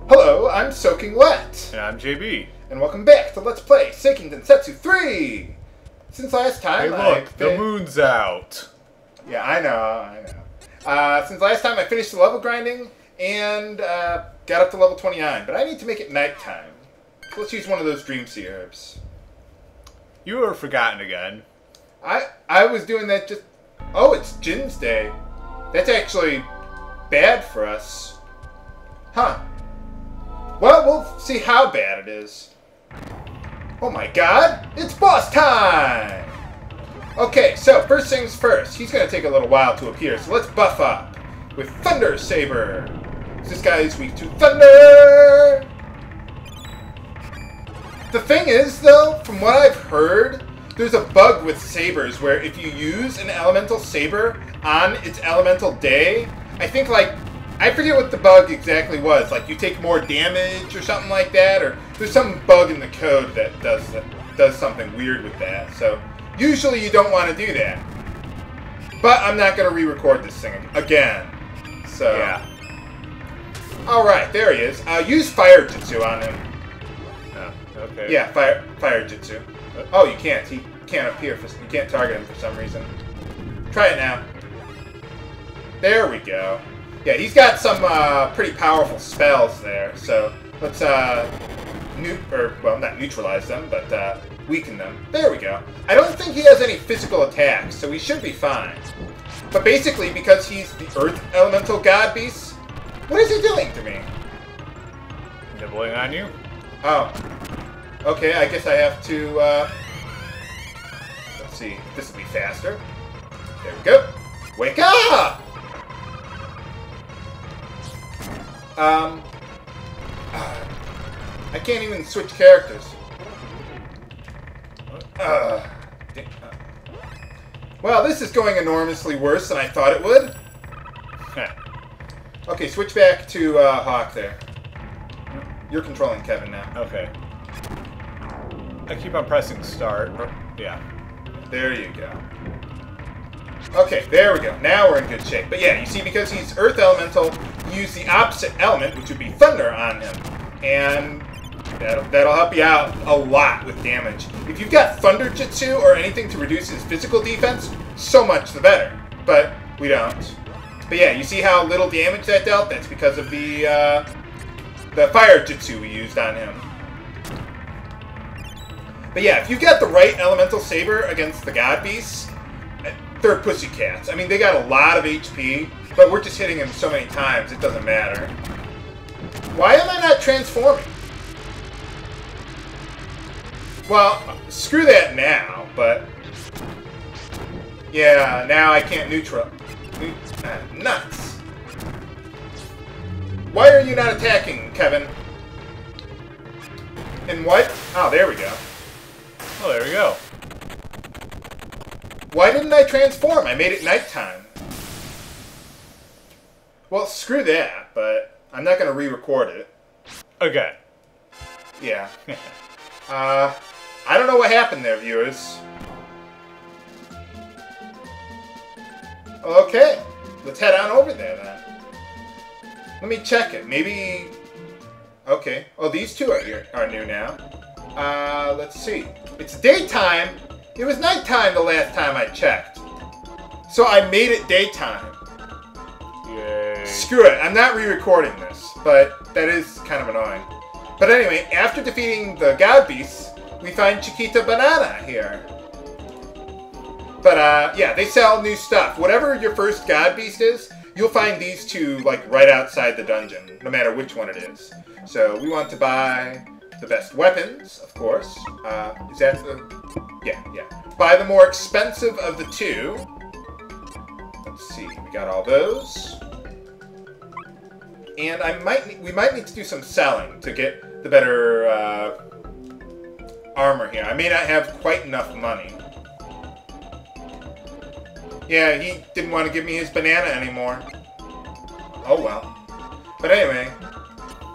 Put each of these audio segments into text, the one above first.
Hello, I'm Soaking Wet. And I'm JB. And welcome back to Let's Play Seiken Densetsu 3! Since last time Hey look, the moon's out. Yeah, I know. Since last time I finished the level grinding and got up to level 29, but I need to make it nighttime. So let's use one of those Dream Sea herbs. You were forgotten again. I was doing that just... Oh, it's Jin's Day. That's actually bad for us. Huh. Well, we'll see how bad it is. Oh my god, it's boss time! Okay, so first things first. He's going to take a little while to appear, so let's buff up with Thunder Saber. This guy is weak to thunder! The thing is, though, from what I've heard, there's a bug with sabers where if you use an elemental saber on its elemental day, I think, I forget what the bug exactly was. Like, you take more damage or something like that, or there's some bug in the code that does something weird with that. So, usually you don't want to do that. But I'm not going to re-record this thing again. So, yeah. Alright, there he is. Use Fire Jutsu on him. Oh, okay. Yeah, Fire Jutsu. Oh, you can't. He can't appear. You can't target him for some reason. Try it now. There we go. Yeah, he's got some pretty powerful spells there, so let's not neutralize them, but weaken them. There we go. I don't think he has any physical attacks, so we should be fine. But basically, because he's the Earth Elemental God Beast, what is he doing to me? Nibbling on you? Oh. Okay, I guess I have to, let's see, this will be faster. There we go. Wake up! I can't even switch characters. Well, this is going enormously worse than I thought it would. Okay, switch back to Hawk there. You're controlling Kevin now. Okay. I keep on pressing start. Yeah. There you go. Okay, there we go. Now we're in good shape. But yeah, you see, because he's Earth Elemental, you use the opposite element, which would be Thunder, on him. And that'll help you out a lot with damage. If you've got Thunder Jutsu or anything to reduce his physical defense, so much the better. But we don't. But yeah, you see how little damage that dealt? That's because of the Fire Jutsu we used on him. But yeah, if you've got the right Elemental Saber against the God Beasts, they're pussycats. I mean, they got a lot of HP, but we're just hitting him so many times, it doesn't matter. Why am I not transforming? Well, screw that now, but... Yeah, now I can't neutral. Nuts. Why are you not attacking, Kevin? And what? Oh, there we go. Oh, there we go. Why didn't I transform? I made it nighttime. Well, screw that, but I'm not going to re-record it. Okay. Yeah. I don't know what happened there, viewers. Okay. Let's head on over there, then. Let me check it. Maybe... Okay. Oh, these two are new now. Let's see. It's daytime. It was nighttime the last time I checked. So I made it daytime. Yay. Screw it. I'm not re-recording this, but that is kind of annoying. But anyway, after defeating the God Beasts, we find Chiquita Banana here. But, yeah, they sell new stuff. Whatever your first God Beast is, you'll find these two, right outside the dungeon, no matter which one it is. So we want to buy the best weapons, of course. Is that the... Yeah. Buy the more expensive of the two. Let's see, we got all those. And we might need to do some selling to get the better armor here. I may not have quite enough money. Yeah, he didn't want to give me his banana anymore. Oh well. But anyway,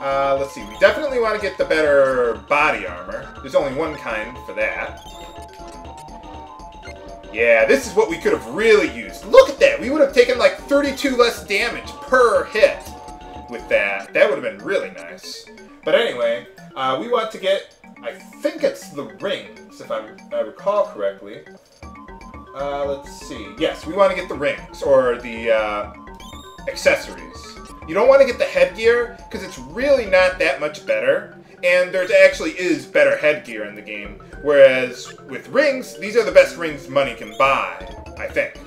let's see. We definitely want to get the better body armor. There's only one kind for that. Yeah, this is what we could have really used. Look at that! We would have taken 32 less damage per hit. with that. That would have been really nice. But anyway, we want to get, I think it's the rings, if I recall correctly. Let's see. Yes, we want to get the rings, or the accessories. You don't want to get the headgear, because it's really not that much better. And there actually is better headgear in the game. Whereas with rings, these are the best rings money can buy, I think.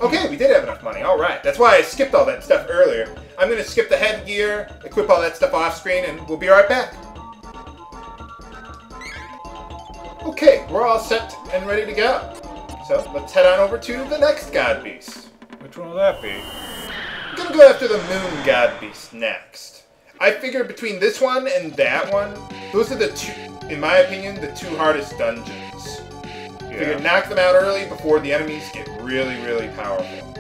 Okay, we did have enough money. Alright, that's why I skipped all that stuff earlier. I'm going to skip the headgear, equip all that stuff off screen, and we'll be right back. Okay, we're all set and ready to go. So, let's head on over to the next God Beast. Which one will that be? I'm going to go after the Moon God Beast next. I figured between this one and that one, those are the two, in my opinion, the two hardest dungeons. Yeah. Figured knock them out early before the enemies get really, really powerful.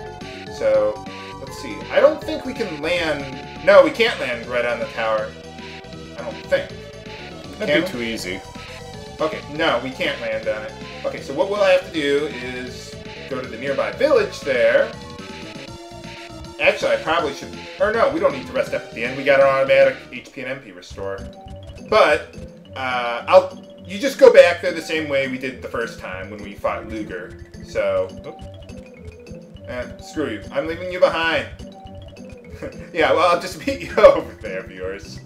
So, let's see. I don't think we can land... No, we can't land right on the tower. I don't think. That'd be too easy. Okay, no, we can't land on it. Okay, so what we'll have to do is go to the nearby village there. Actually, I probably should... Or no, we don't need to rest up at the end. We got an automatic HP and MP restore. But, you just go back there the same way we did the first time when we fought Luger. So... screw you. I'm leaving you behind. Yeah, well, I'll just meet you over there, viewers.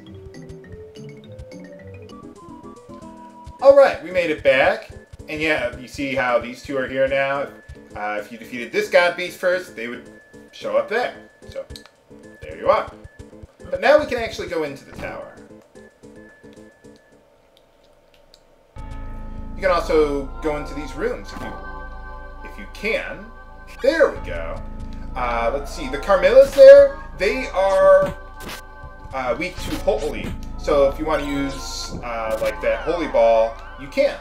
Alright, we made it back. And yeah, you see how these two are here now? If you defeated this God Beast first, they would show up there. So, there you are. But now we can actually go into the tower. You can also go into these rooms if you can. There we go. Let's see, the Carmillas there, they are weak to Holy. So if you want to use like that Holy Ball, you can.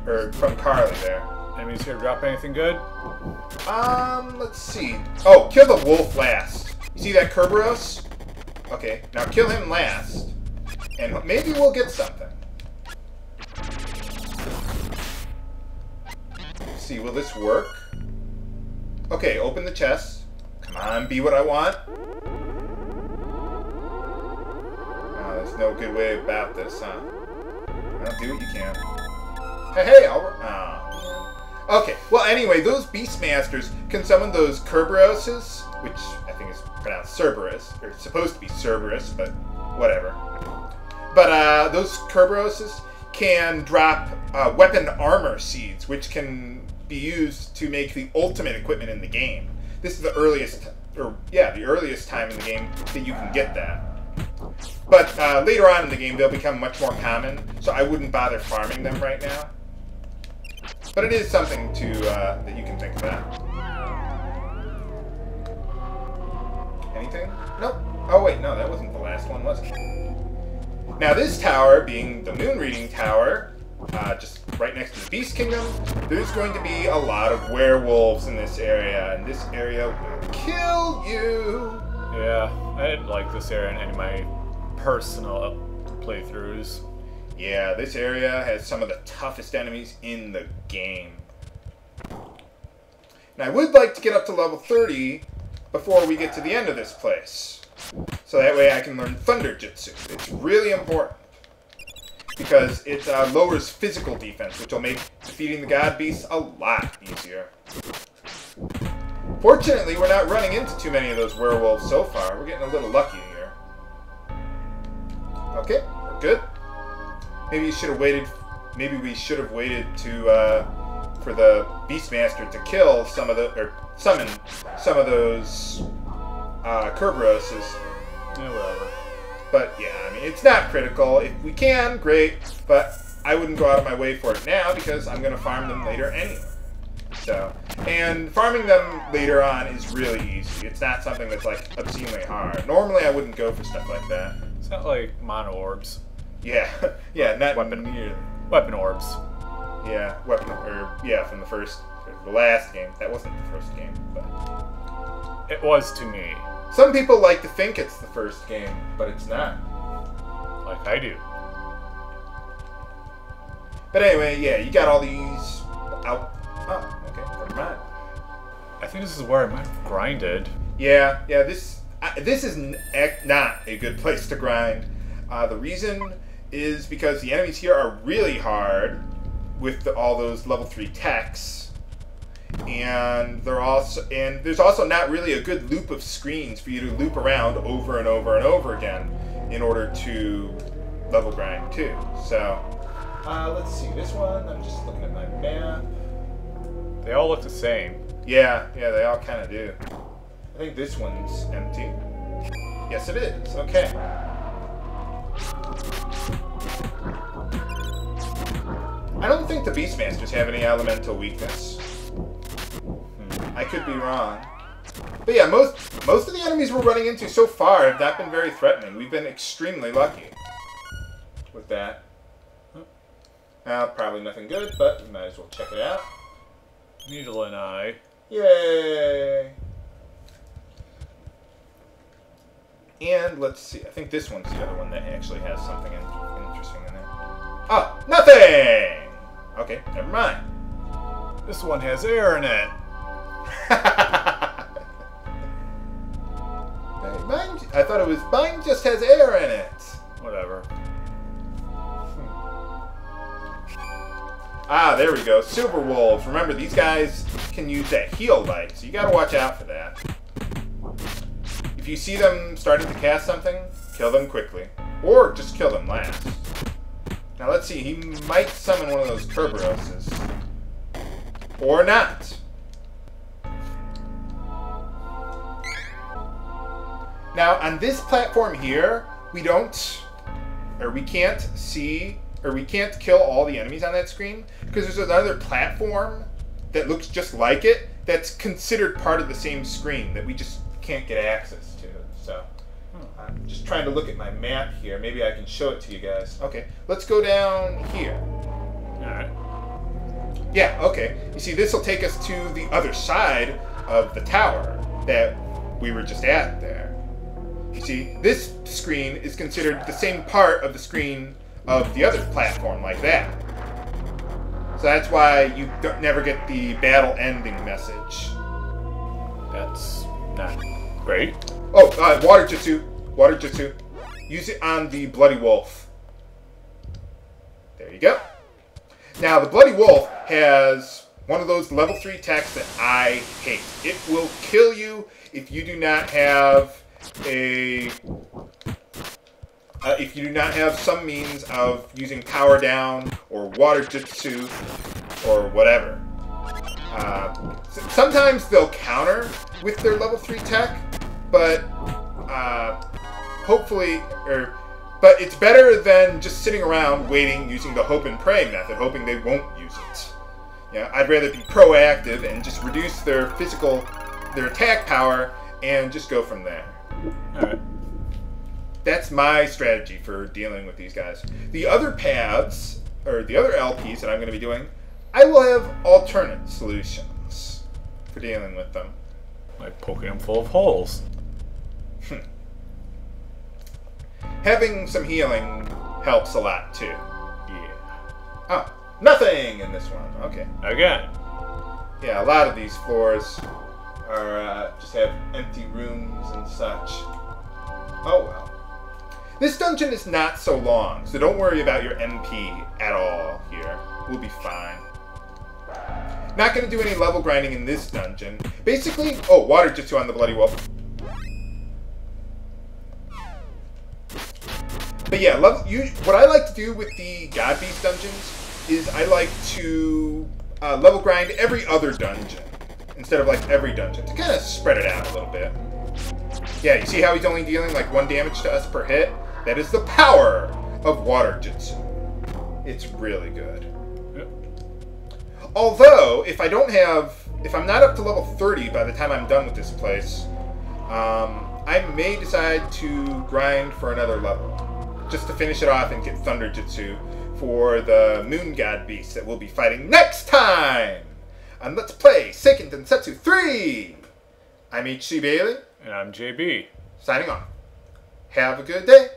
Or from Carly there. Enemies here drop anything good? Let's see. Oh, kill the wolf last. You see that Kerberos? Okay, now kill him last. And maybe we'll get something. Let's see, will this work? Okay, open the chest. Come on, be what I want. Oh, there's no good way about this, huh? Well, do what you can. Hey, okay, well anyway, those Beastmasters can summon those Kerberoses, which I think is pronounced Cerberus, or it's supposed to be Cerberus, but whatever. But those Kerberoses can drop weapon armor seeds, which can be used to make the ultimate equipment in the game. This is the earliest, the earliest time in the game that you can get that. But later on in the game, they'll become much more common, so I wouldn't bother farming them right now. But it is something to that you can think about. Anything? Nope. Oh wait, no, that wasn't the last one, was it? Now this tower, being the Moon Reading Tower, just right next to the Beast Kingdom, there's going to be a lot of werewolves in this area, and this area will kill you! Yeah, I didn't like this area in any of my personal playthroughs. Yeah, this area has some of the toughest enemies in the game. And I would like to get up to level 30 before we get to the end of this place. So that way I can learn Thunder Jutsu. It's really important. Because it lowers physical defense, which will make defeating the God Beasts a lot easier. Fortunately, we're not running into too many of those werewolves so far. We're getting a little lucky here. Okay, we're good. Maybe you should have waited. Maybe we should have waited to for the Beastmaster to kill some of the, or summon some of those Kerberoses. Yeah, whatever. But yeah, I mean, it's not critical. If we can, great. But I wouldn't go out of my way for it now because I'm going to farm them later anyway. So, and farming them later on is really easy. It's not something that's like obscenely hard. Normally, I wouldn't go for stuff like that. It's not like mono orbs. Yeah, yeah, not Weapon orbs. Yeah, from the first, or the last game. That wasn't the first game, but it was to me. Some people like to think it's the first game, but it's not. Like I do. But anyway, yeah, you got all these out. Oh, okay, never mind. I think this is where I might have grinded. Yeah, this. This is not a good place to grind. The reason is because the enemies here are really hard with all those level 3 techs, and there's also not really a good loop of screens for you to loop around over and over and over again in order to level grind too. So let's see this one. I'm just looking at my map. They all look the same. Yeah, they all kind of do. I think this one's empty. Yes, it is. Okay. I don't think the Beastmasters have any elemental weakness. I could be wrong. But yeah, most of the enemies we're running into so far have not been very threatening. We've been extremely lucky with that. Probably nothing good, but we might as well check it out. Needle and eye. Yay! And let's see. I think this one's the other one that actually has something interesting in it. Oh, nothing! Okay, never mind. This one has air in it. I thought it was mine just has air in it. Whatever. Ah, there we go. Silver wolves. Remember, these guys can use that heal light, so you gotta watch out for that. If you see them starting to cast something, kill them quickly. Or just kill them last. Now let's see, he might summon one of those Kerberoses. Or not. Now, on this platform here, we can't kill all the enemies on that screen, because there's another platform that looks just like it that's considered part of the same screen that we just can't get access to. So I'm just trying to look at my map here. Maybe I can show it to you guys. Okay, let's go down here. Alright. Yeah, okay. You see, this will take us to the other side of the tower that we were just at there. You see, this screen is considered the same part of the screen of the other platform like that. So that's why you never get the battle ending message. That's not great. Oh, water jutsu. Water jutsu. Use it on the Bloody Wolf. There you go. Now, the Bloody Wolf has one of those level 3 attacks that I hate. It will kill you if you do not have some means of using power down or water jutsu or whatever. Sometimes they'll counter with their level 3 tech, but but it's better than just sitting around waiting using the hope and pray method, hoping they won't use it. Yeah, I'd rather be proactive and just reduce their attack power and just go from there. Alright. That's my strategy for dealing with these guys. The other paths, or the other LPs that I'm going to be doing, I will have alternate solutions for dealing with them. Like poking them full of holes. Having some healing helps a lot too. Yeah. Oh, nothing in this one. Okay. Again. Yeah, a lot of these floors are just have empty rooms and such. Oh well. This dungeon is not so long, so don't worry about your MP at all here. We'll be fine. Not going to do any level grinding in this dungeon. Basically, oh, water jutsu on the Bloody Wolf. But yeah, what I like to do with the God Beast dungeons is I like to level grind every other dungeon instead of like every dungeon to kind of spread it out a little bit. Yeah, you see how he's only dealing like 1 damage to us per hit? That is the power of water jutsu. It's really good. Yep. Although, if I'm not up to level 30 by the time I'm done with this place, I may decide to grind for another level. Just to finish it off and get Thunder Jutsu for the Moon God Beast that we'll be fighting next time on Let's Play Seiken Densetsu 3! I'm HC Bailey. And I'm JB. Signing off. Have a good day.